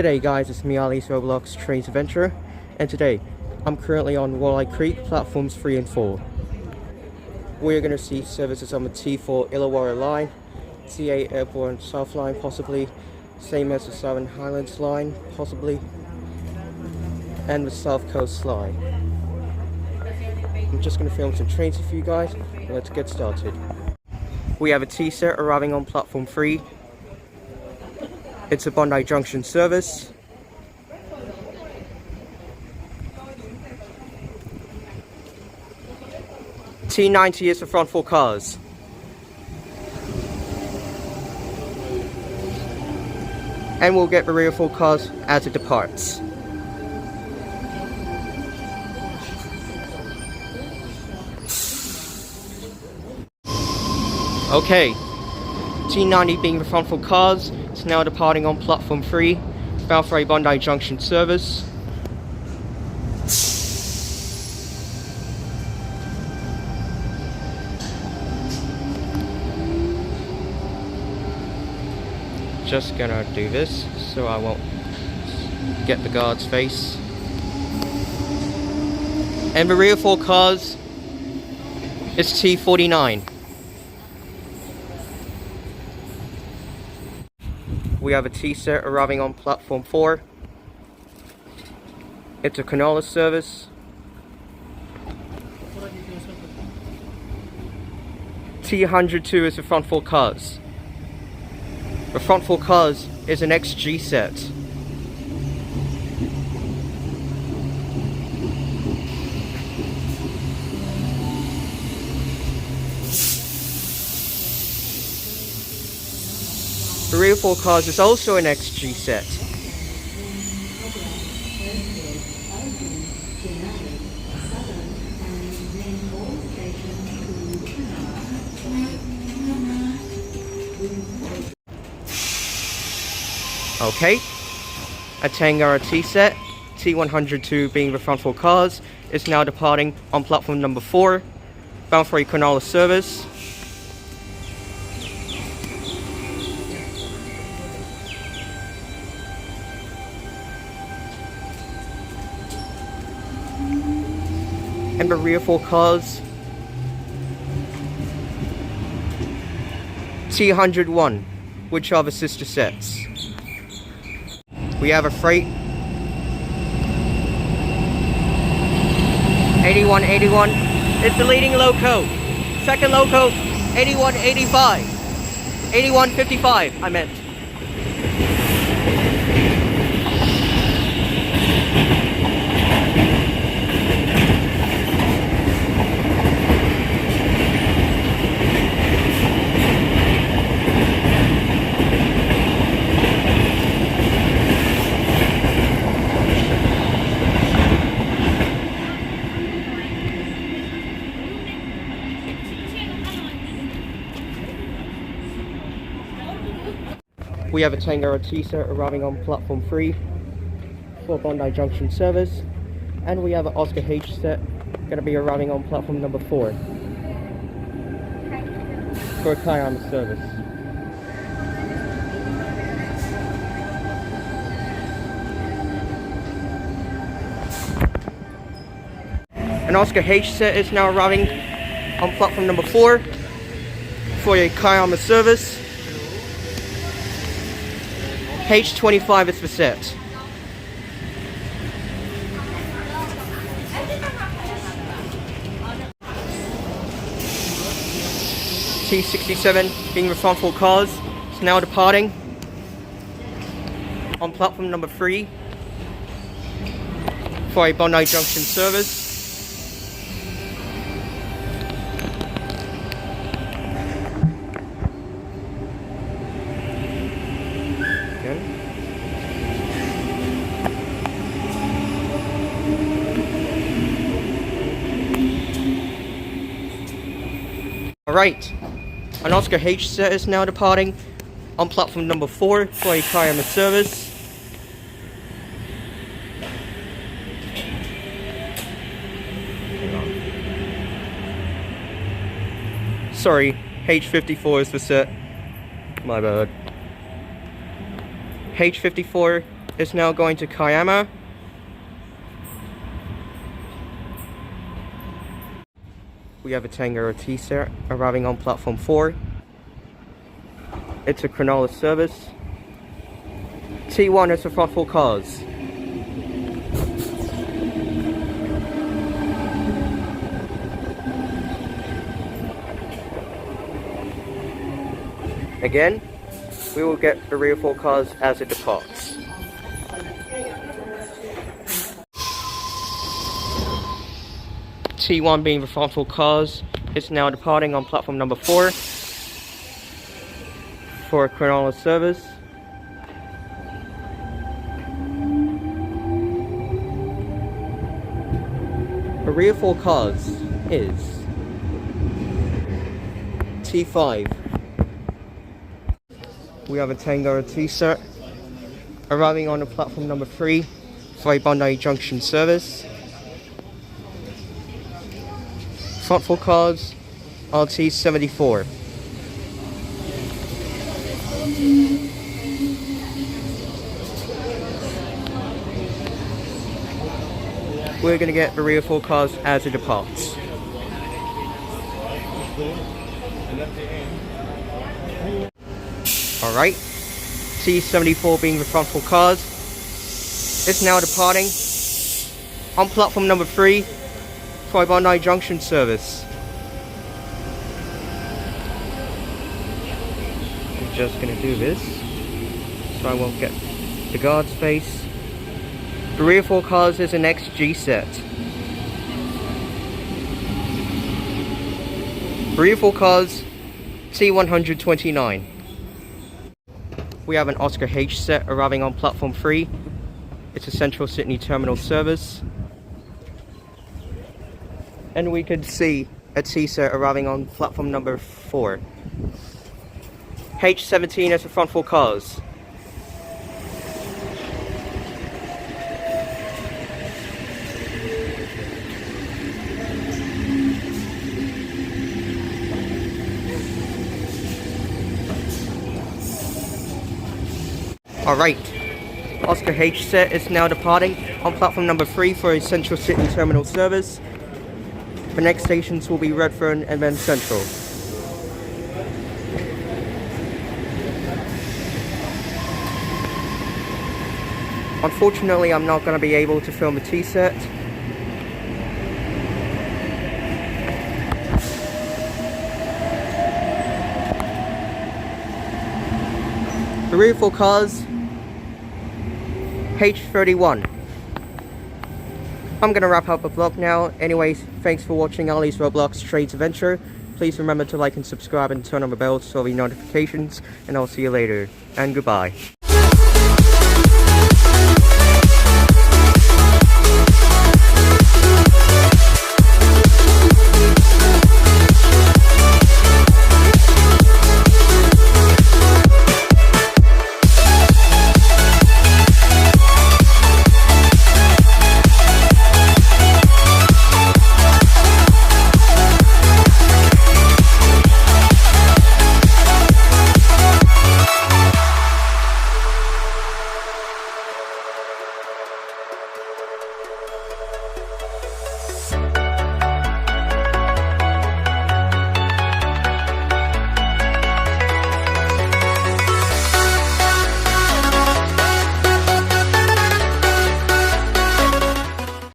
G'day guys, it's me Ali's Roblox Trains Adventure, and today I'm currently on Wolli Creek platforms 3 and 4. We're going to see services on the T4 Illawarra line, T8 Airborne South line possibly, same as the Southern Highlands line possibly, and the South Coast line. I'm just going to film some trains for you guys. Let's get started. We have a T-set arriving on platform 3. It's a Bondi Junction service. T90 is the front 4 cars. And we'll get the rear 4 cars as it departs. Okay, T90 being the front 4 cars, it's now departing on platform 3, bound for a Bondi Junction service. Just gonna do this so I won't get the guard's face. And the rear 4 cars is T49. We have a T-set arriving on platform 4. It's a Cronulla service. T102 is the front 4 cars. The front 4 cars is an XG set. The rear 4 cars is also an XG set. Okay, a Tangara T-set, T102 being the front 4 cars, is now departing on platform number 4, bound for a Cronulla service. And the rear 4 cars, T101, which are the sister sets. We have a freight, 8181 is the leading loco. Second loco, 8185, 8155 I meant. We have a Tangara T-set arriving on platform 3 for Bondi Junction service, and we have an Oscar H set going to be arriving on platform number 4 for a Kiama service. An Oscar H set is now arriving on platform number 4 for a Kiama service. H25 is the set. T67 being the front 4 cars is now departing on platform number 3 for a Bondi Junction service. Alright, an Oscar H set is now departing on platform number 4 for a Kiama service. Sorry, H54 is the set. My bad. H54 is now going to Kiama. We have a Tangara T-set arriving on platform 4. It's a Cronulla service. T1 is for front 4 cars. Again, we will get the rear 4 cars as it departs. T1 being the front 4 cars, is now departing on platform number 4 for a Cronulla service. The rear 4 cars is T5. We have a Tangara T-set arriving on the platform number 3 for a Bondi Junction service. Front 4 cars are T74. We're going to get the rear 4 cars as it departs. Alright, T74 being the front 4 cars, is now departing on platform number 3 for a Bondi Junction service. I'm just going to do this so I won't get the guard space. The rear 4 cars is an XG set. Rear 4 cars, T129. We have an Oscar H set arriving on platform 3. It's a Central Sydney Terminal service. And we could see a T set arriving on platform number 4. H17 is the front 4 cars. Alright, Oscar H set is now departing on platform number 3 for a Central Sydney Terminal service. The next stations will be Redfern and then Central. Unfortunately, I'm not going to be able to film a T-set. The rear 4 cars, H31. I'm going to wrap up the vlog now. Anyways, thanks for watching Ali's Roblox Trades Adventure. Please remember to like and subscribe and turn on the bell to all the notifications. And I'll see you later. And goodbye.